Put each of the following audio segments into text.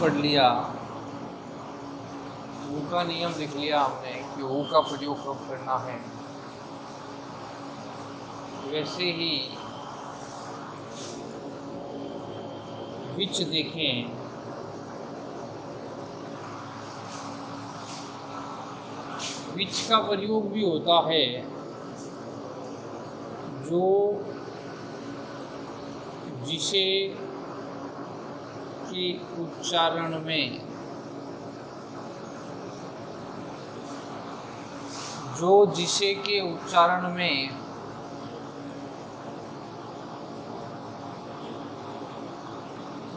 पढ़ लिया, हु का नियम लिख लिया हमने कि हु का प्रयोग कब करना है। वैसे ही विच देखें, विच का प्रयोग भी होता है जो जिसे के उच्चारण में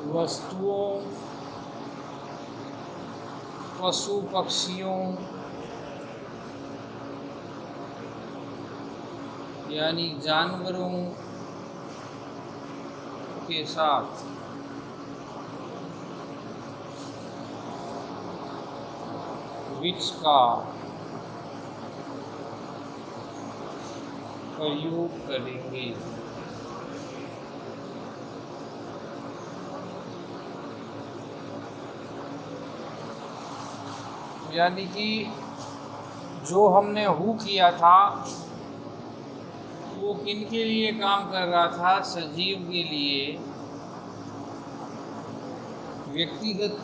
वस्तुओं, पशु पक्षियों यानी जानवरों के साथ विच का प्रयोग करेंगे। यानी कि जो हमने हु किया था वो किन के लिए काम कर रहा था? सजीव के लिए। व्यक्तिगत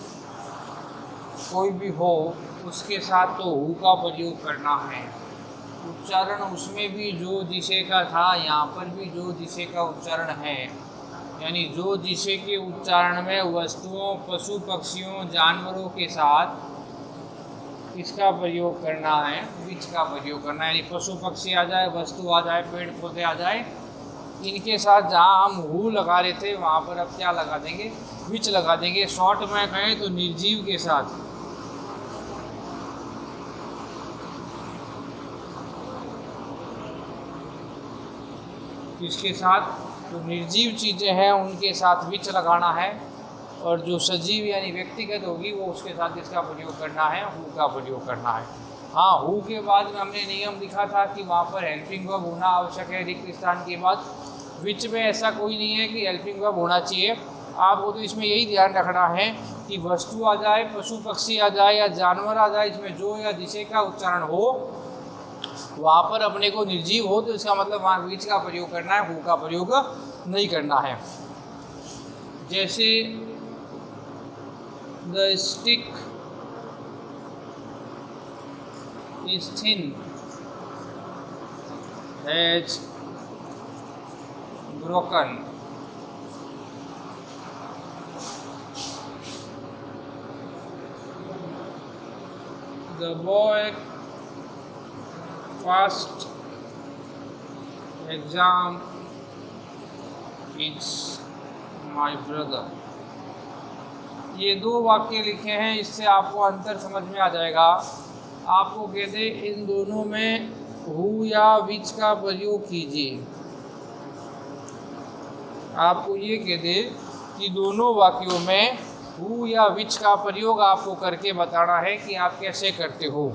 कोई भी हो उसके साथ तो हु का प्रयोग करना है। उच्चारण उसमें भी जो जिसे का था, यहाँ पर भी जो जिसे का उच्चारण है। यानी जो जिसे के उच्चारण में वस्तुओं, पशु पक्षियों, जानवरों के साथ किसका प्रयोग करना है? विच का प्रयोग करना है। यानी पशु पक्षी आ जाए, वस्तु आ जाए, पेड़ पौधे आ जाए, इनके साथ जहाँ हम हु लगा रहे थे वहाँ पर अब क्या लगा देंगे? विच लगा देंगे। शॉर्ट में कहें तो निर्जीव के साथ। किसके साथ? तो निर्जीव चीज़ें हैं उनके साथ विच लगाना है, और जो सजीव यानी व्यक्तिगत होगी वो उसके साथ किसका प्रयोग करना है? हु का प्रयोग करना है। हाँ, हु के बाद में हमने नियम लिखा था कि वहाँ पर हेल्पिंग वर्ब होना आवश्यक है रिक्त स्थान के बाद। विच में ऐसा कोई नहीं है कि हेल्पिंग वर्ब होना चाहिए। आपको तो इसमें यही ध्यान रखना है कि वस्तु आ जाए, पशु पक्षी आ जाए या जानवर आ जाए, इसमें जो या जिसे का उच्चारण हो, वहाँ पर अपने को निर्जीव हो तो इसका मतलब वहाँ विच का प्रयोग करना है, हु का प्रयोग नहीं करना है। जैसे the stick is thin, has broken. The boy passed exam is my brother. ये दो वाक्य लिखे हैं, इससे आपको अंतर समझ में आ जाएगा। आपको कहते इन दोनों में हु या विच का प्रयोग कीजिए। आपको ये कहते कि दोनों वाक्यों में हु या विच का प्रयोग आपको करके बताना है कि आप कैसे करते हो।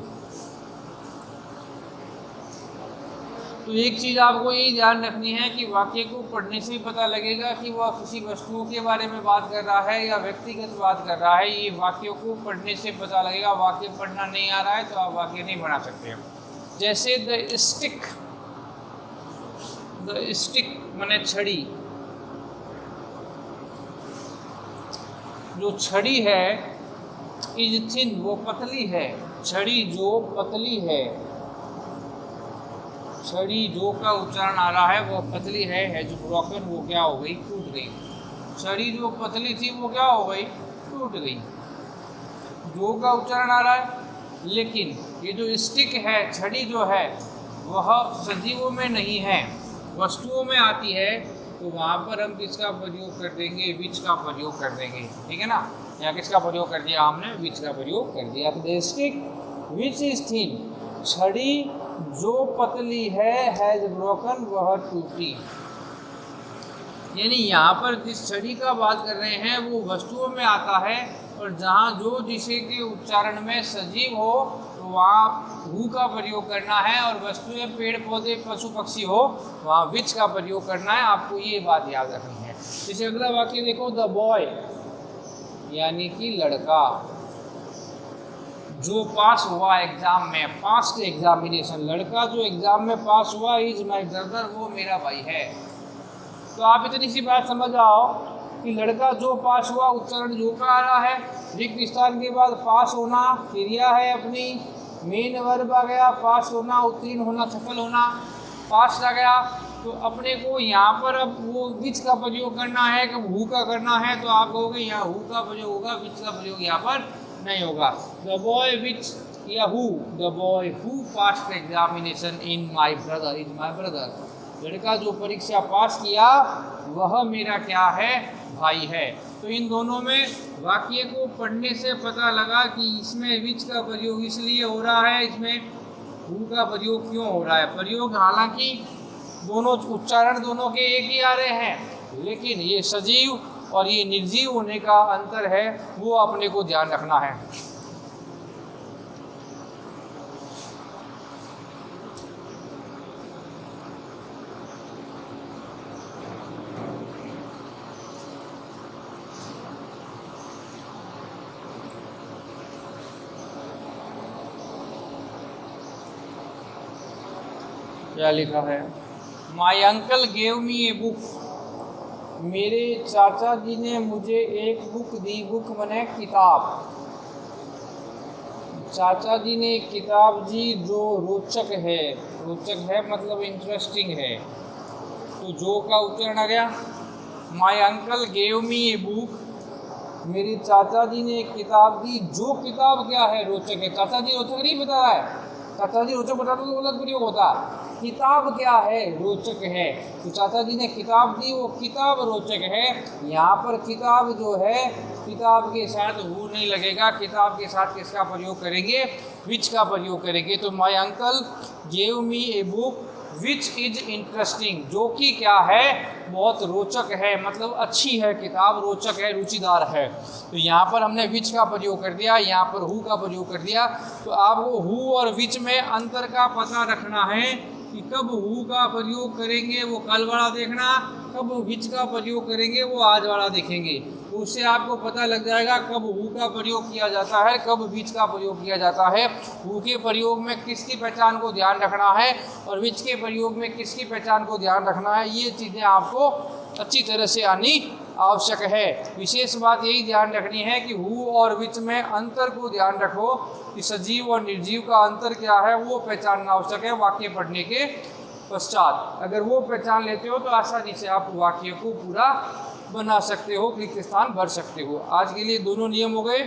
तो एक चीज़ आपको यही ध्यान रखनी है कि वाक्य को पढ़ने से ही पता लगेगा कि वह किसी वस्तुओं के बारे में बात कर रहा है या व्यक्तिगत बात कर रहा है। ये वाक्यों को पढ़ने से पता लगेगा। वाक्य पढ़ना नहीं आ रहा है तो आप वाक्य नहीं बना सकते। जैसे द स्टिक माने छड़ी। जो छड़ी है इज थिन, वो पतली है। छड़ी जो पतली है, छड़ी जो का उच्चारण आ रहा है वो पतली है जो ब्रोकन, वो क्या हो गई? टूट गई। छड़ी जो पतली थी वो क्या हो गई? टूट गई। जो का उच्चारण आ रहा है। लेकिन ये जो स्टिक है, छड़ी जो है, वह सजीवों में नहीं है, वस्तुओं में आती है। तो वहाँ पर हम किसका प्रयोग कर देंगे? विच का प्रयोग कर देंगे। ठीक है ना? यहाँ किसका प्रयोग कर दिया हमने? विच का प्रयोग कर दिया। तो स्टिक विच इज थिन, छड़ी जो पतली है, हैज ब्रोकन, वह टूटी। यानी यहाँ पर जिस छड़ी का बात कर रहे हैं वो वस्तुओं में आता है, और जहाँ जो जिसे के उच्चारण में सजीव हो तो वहाँ हु का प्रयोग करना है, और वस्तुएं, पेड़ पौधे, पशु पक्षी हो वहाँ विच का प्रयोग करना है। आपको ये बात याद रखनी है। जैसे अगला वाक्य देखो, द बॉय यानी कि लड़का। जो पास हुआ एग्जाम में, पास्ट एग्जामिनेशन, लड़का जो एग्जाम में पास हुआ, इज माई ब्रदर, वो मेरा भाई है। तो आप इतनी सी बात समझ आओ कि लड़का जो पास हुआ, उच्चारण जो का आ रहा है, रिक्त स्थान के बाद पास होना क्रिया है अपनी, मेन वर्ब आ गया, पास होना, उत्तीर्ण होना, सफल होना, पास आ गया। तो अपने को यहाँ पर अब वो विच का प्रयोग करना है, कब हु का करना है, तो आप कहोगे यहाँ हु का प्रयोग होगा, विच का प्रयोग यहाँ पर नहीं होगा। द बॉय विच या who, the boy who pass examination in my brother, is my brother. लड़का जो परीक्षा पास किया वह मेरा क्या है, भाई है। तो इन दोनों में वाक्य को पढ़ने से पता लगा कि इसमें विच का प्रयोग इसलिए हो रहा है, इसमें हु का प्रयोग क्यों हो रहा है। प्रयोग हालांकि दोनों उच्चारण दोनों के एक ही आ रहे हैं, लेकिन ये सजीव और ये निर्जीव होने का अंतर है, वो अपने को ध्यान रखना है। क्या लिखा है, my uncle gave me a book, मेरे चाचा जी ने मुझे एक बुक दी, बुक मने किताब। चाचा जी ने एक किताब दी जो रोचक है, रोचक है मतलब इंटरेस्टिंग है। तो जो का उच्चारण आ गया, my uncle gave me a book, मेरे चाचा जी ने एक किताब दी, जो किताब क्या है, रोचक है। चाचा जी रोचक नहीं बता रहा है, चाचा जी रोचक बताते तो गलत प्रयोग होता। किताब क्या है, रोचक है। तो चाचा जी ने किताब दी, वो किताब रोचक है। यहाँ पर किताब जो है, किताब के साथ हु नहीं लगेगा, किताब के साथ किसका प्रयोग करेंगे, विच का प्रयोग करेंगे। तो my uncle gave me a book which is interesting, जो कि क्या है, बहुत रोचक है, मतलब अच्छी है किताब, रोचक है, रुचिदार है। तो यहाँ पर हमने विच का प्रयोग कर दिया, यहाँ पर हु का प्रयोग कर दिया। तो आपको हु और विच में अंतर का पता रखना है कि कब हु का प्रयोग करेंगे वो कल वाला देखना, कब विच का प्रयोग करेंगे वो आज वाला देखेंगे। तो उससे आपको पता लग जाएगा कब हु का प्रयोग किया जाता है, कब विच का प्रयोग किया जाता है। हु के प्रयोग में किसकी पहचान को ध्यान रखना है और विच के प्रयोग में किसकी पहचान को ध्यान रखना है, ये चीज़ें आपको अच्छी तरह से आनी आवश्यक है। विशेष बात यही ध्यान रखनी है कि हु और विच में अंतर को ध्यान रखो कि सजीव और निर्जीव का अंतर क्या है, वो पहचानना आवश्यक है वाक्य पढ़ने के पश्चात। अगर वो पहचान लेते हो तो आसानी से आप वाक्य को पूरा बना सकते हो, रिक्त स्थान भर सकते हो। आज के लिए दोनों नियम हो गए।